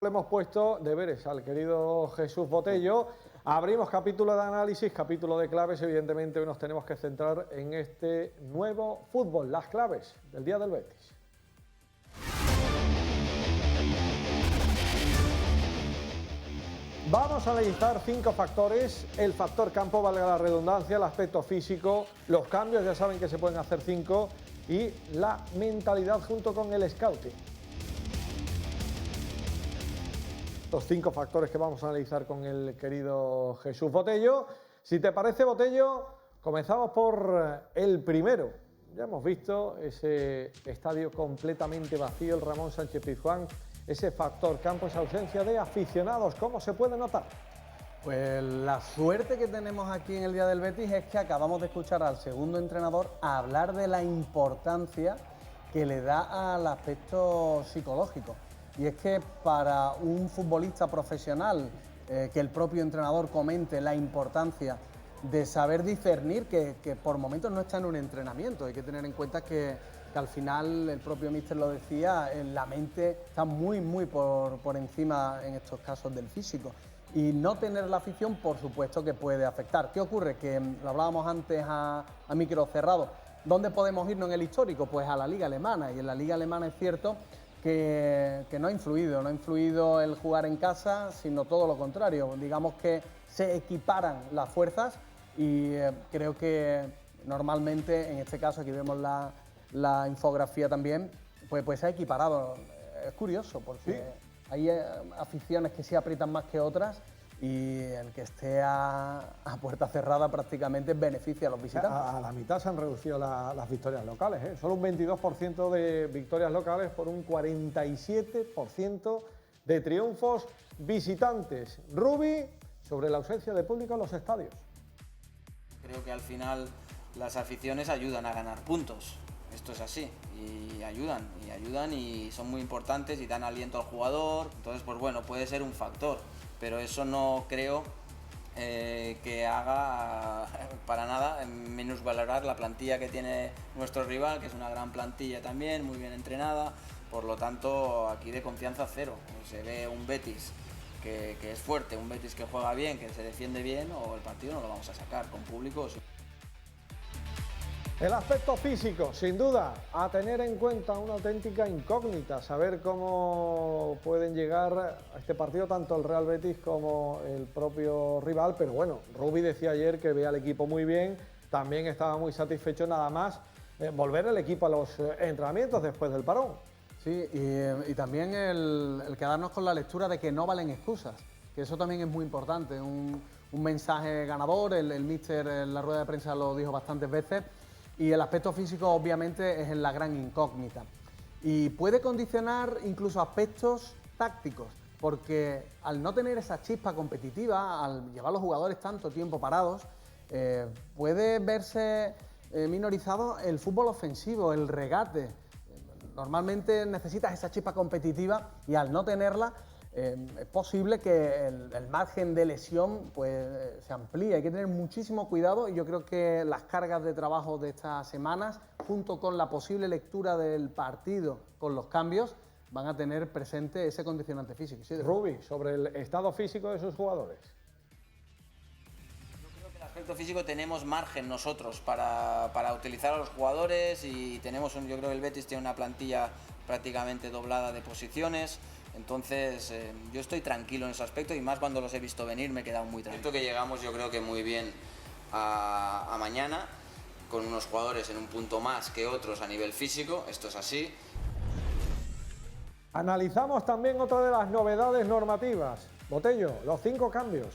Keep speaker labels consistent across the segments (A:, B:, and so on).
A: Le hemos puesto deberes al querido Jesús Botello. Abrimos capítulo de análisis, capítulo de claves. Evidentemente hoy nos tenemos que centrar en este nuevo fútbol, las claves del día del Betis. Vamos a analizar 5 factores: el factor campo, valga la redundancia, el aspecto físico, los cambios, ya saben que se pueden hacer 5, y la mentalidad junto con el scouting. Los 5 factores que vamos a analizar con el querido Jesús Botello. Si te parece, Botello, comenzamos por el primero. Ya hemos visto ese estadio completamente vacío, el Ramón Sánchez Pizjuán, ese factor campo, esa ausencia de aficionados. ¿Cómo se puede notar?
B: Pues la suerte que tenemos aquí en el Día del Betis es que acabamos de escuchar al segundo entrenador hablar de la importancia que le da al aspecto psicológico. Y es que para un futbolista profesional, que el propio entrenador comente la importancia de saber discernir que por momentos no está en un entrenamiento. Hay que tener en cuenta que al final, el propio míster lo decía, la mente está muy por encima en estos casos del físico. Y no tener la afición, por supuesto que puede afectar. ¿Qué ocurre? Que lo hablábamos antes a micro cerrado. ¿Dónde podemos irnos en el histórico? Pues a la Liga Alemana. Y en la Liga Alemana es cierto que no ha influido el jugar en casa, sino todo lo contrario. Digamos que se equiparan las fuerzas y creo que normalmente, en este caso, aquí vemos la infografía también, pues se ha equiparado. Es curioso porque sí, hay aficiones que sí aprietan más que otras y el que esté a puerta cerrada prácticamente beneficia a los visitantes.
A: A la mitad se han reducido las victorias locales, ¿eh? Solo un 22% de victorias locales por un 47% de triunfos visitantes. Rubi, sobre la ausencia de público en los estadios.
C: Creo que al final las aficiones ayudan a ganar puntos. Esto es así, y ayudan y son muy importantes y dan aliento al jugador. Entonces, pues bueno, puede ser un factor, pero eso no creo que haga para nada minusvalorar la plantilla que tiene nuestro rival, que es una gran plantilla también, muy bien entrenada. Por lo tanto, aquí de confianza cero. Se ve un Betis que es fuerte, un Betis que juega bien, que se defiende bien, o el partido no lo vamos a sacar con público.
A: El aspecto físico, sin duda, a tener en cuenta, una auténtica incógnita, saber cómo pueden llegar a este partido tanto el Real Betis como el propio rival, pero bueno, Rubi decía ayer que ve al equipo muy bien, también estaba muy satisfecho, nada más volver el equipo a los entrenamientos después del parón.
B: Sí, y también el quedarnos con la lectura de que no valen excusas, que eso también es muy importante, un mensaje ganador. El míster en la rueda de prensa lo dijo bastantes veces. Y el aspecto físico obviamente es la gran incógnita y puede condicionar incluso aspectos tácticos, porque al no tener esa chispa competitiva, al llevar a los jugadores tanto tiempo parados, puede verse minorizado el fútbol ofensivo, el regate. Normalmente necesitas esa chispa competitiva y al no tenerla, es posible que el margen de lesión pues, se amplíe. Hay que tener muchísimo cuidado y yo creo que las cargas de trabajo de estas semanas, junto con la posible lectura del partido con los cambios, van a tener presente ese condicionante físico. Sí,
A: Rubi, sobre el estado físico de sus jugadores.
C: Yo creo que el aspecto físico tenemos margen nosotros para utilizar a los jugadores y tenemos yo creo que el Betis tiene una plantilla prácticamente doblada de posiciones. Entonces yo estoy tranquilo en ese aspecto y más cuando los he visto venir me he quedado muy tranquilo. Que llegamos yo creo que muy bien a mañana, con unos jugadores en un punto más que otros a nivel físico, esto es así.
A: Analizamos también otra de las novedades normativas. Botello, los 5 cambios.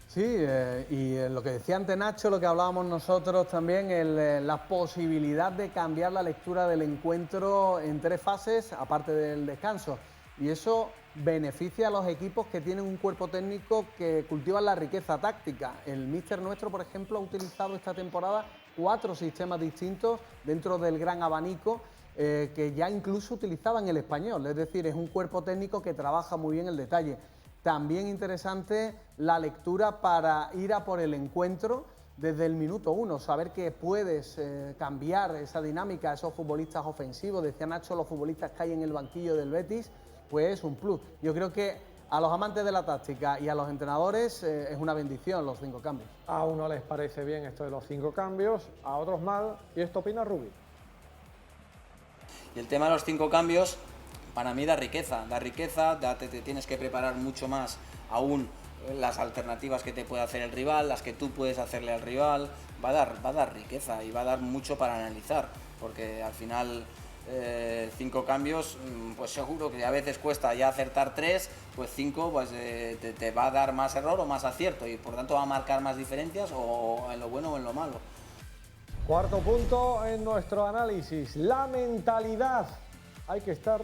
B: Sí, y lo que decía ante Nacho, lo que hablábamos nosotros también, la posibilidad de cambiar la lectura del encuentro en 3 fases, aparte del descanso. Y eso beneficia a los equipos que tienen un cuerpo técnico que cultivan la riqueza táctica. El míster nuestro, por ejemplo, ha utilizado esta temporada 4 sistemas distintos dentro del gran abanico que ya incluso utilizaban el español. Es decir, es un cuerpo técnico que trabaja muy bien el detalle. También interesante la lectura para ir a por el encuentro desde el minuto 1, saber que puedes cambiar esa dinámica, esos futbolistas ofensivos. Decía Nacho, los futbolistas que hay en el banquillo del Betis, pues es un plus. Yo creo que a los amantes de la táctica y a los entrenadores es una bendición los 5 cambios.
A: A uno les parece bien esto de los 5 cambios, a otros mal, y esto opina Rubi.
C: Y el tema de los 5 cambios, para mí da riqueza, te tienes que preparar mucho más aún las alternativas que te puede hacer el rival, las que tú puedes hacerle al rival, va a dar riqueza y va a dar mucho para analizar, porque al final 5 cambios, pues seguro que a veces cuesta ya acertar 3, pues 5 pues, te va a dar más error o más acierto y por tanto va a marcar más diferencias o en lo bueno o en lo malo.
A: Cuarto punto en nuestro análisis, la mentalidad. Hay que estar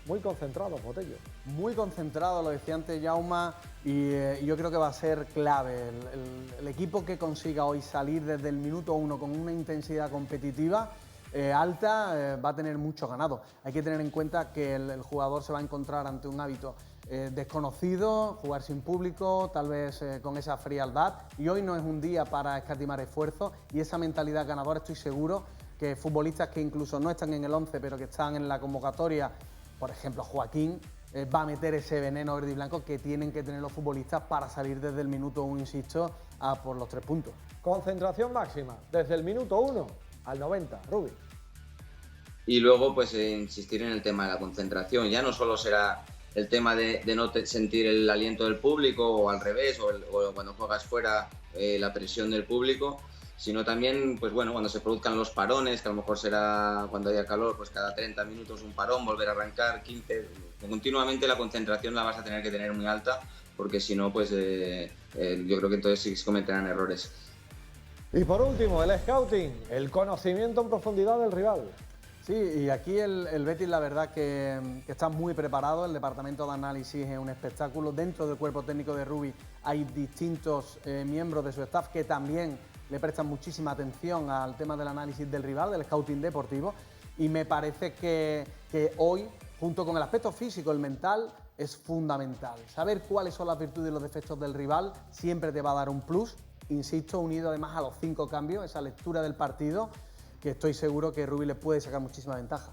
A: muy concentrado, Botello.
B: Muy concentrado, lo decía antes Jaume, y yo creo que va a ser clave. El equipo que consiga hoy salir desde el minuto 1 con una intensidad competitiva alta va a tener mucho ganado. Hay que tener en cuenta que el jugador se va a encontrar ante un hábito desconocido, jugar sin público, tal vez con esa frialdad, y hoy no es un día para escatimar esfuerzos, y esa mentalidad ganadora estoy seguro que futbolistas que incluso no están en el 11 pero que están en la convocatoria, por ejemplo Joaquín, va a meter ese veneno verde y blanco que tienen que tener los futbolistas para salir desde el minuto 1, insisto, a por los 3 puntos.
A: Concentración máxima, desde el minuto 1 al 90, Rubi.
D: Y luego, pues, insistir en el tema de la concentración. Ya no solo será el tema de no sentir el aliento del público o al revés, o cuando juegas fuera la presión del público, sino también, pues bueno, cuando se produzcan los parones, que a lo mejor será cuando haya calor, pues cada 30 minutos un parón, volver a arrancar, 15, continuamente la concentración la vas a tener que tener muy alta, porque si no, pues yo creo que entonces sí se cometerán errores.
A: Y por último, el scouting, el conocimiento en profundidad del rival.
B: Sí, y aquí el Betis la verdad que está muy preparado, el departamento de análisis es un espectáculo, dentro del cuerpo técnico de Rubi hay distintos miembros de su staff que también le prestan muchísima atención al tema del análisis del rival, del scouting deportivo, y me parece que hoy, junto con el aspecto físico, el mental, es fundamental. Saber cuáles son las virtudes y los defectos del rival siempre te va a dar un plus, insisto, unido además a los 5 cambios, esa lectura del partido, que estoy seguro que Rubi le puede sacar muchísima ventaja.